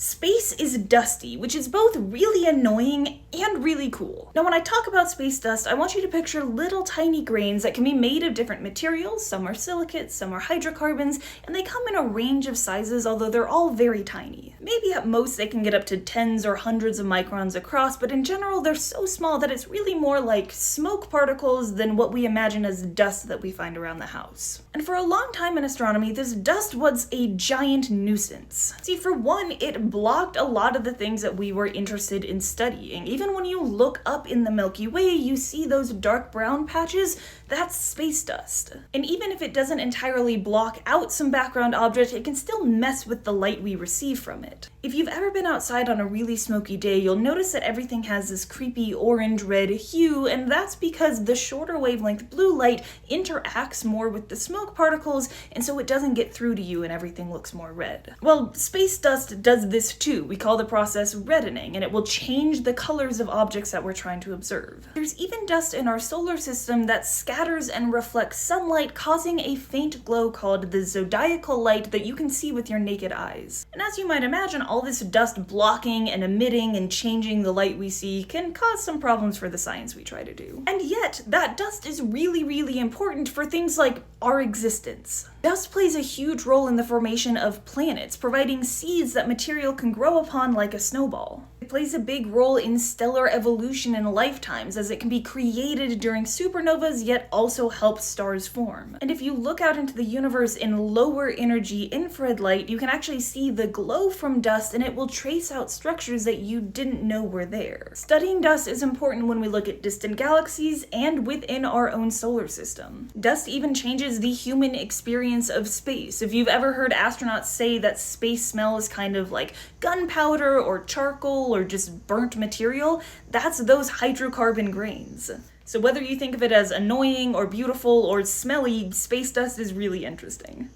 Space is dusty, which is both really annoying and really cool. Now when I talk about space dust, I want you to picture little tiny grains that can be made of different materials. Some are silicates, some are hydrocarbons, and they come in a range of sizes, although they're all very tiny. Maybe at most they can get up to tens or hundreds of microns across, but in general they're so small that it's really more like smoke particles than what we imagine as dust that we find around the house. And for a long time in astronomy, this dust was a giant nuisance. See, for one, it blocked a lot of the things that we were interested in studying. Even when you look up in the Milky Way, you see those dark brown patches. That's space dust. And even if it doesn't entirely block out some background object, it can still mess with the light we receive from it. If you've ever been outside on a really smoky day, you'll notice that everything has this creepy orange-red hue, and that's because the shorter wavelength blue light interacts more with the smoke particles, and so it doesn't get through to you and everything looks more red. Well, space dust does this too. We call the process reddening, and it will change the colors of objects that we're trying to observe. There's even dust in our solar system that scatters and reflects sunlight, causing a faint glow called the zodiacal light that you can see with your naked eyes. And as you might imagine, all this dust blocking and emitting and changing the light we see can cause some problems for the science we try to do. And yet, that dust is really, really important for things like our existence. Dust plays a huge role in the formation of planets, providing seeds that material can grow upon like a snowball. It plays a big role in stellar evolution in lifetimes, as it can be created during supernovas yet also help stars form. And if you look out into the universe in lower energy infrared light, you can actually see the glow from dust, and it will trace out structures that you didn't know were there. Studying dust is important when we look at distant galaxies and within our own solar system. Dust even changes the human experience of space. If you've ever heard astronauts say that space smells kind of like gunpowder or charcoal or just burnt material, that's those hydrocarbon grains. So whether you think of it as annoying or beautiful or smelly, space dust is really interesting.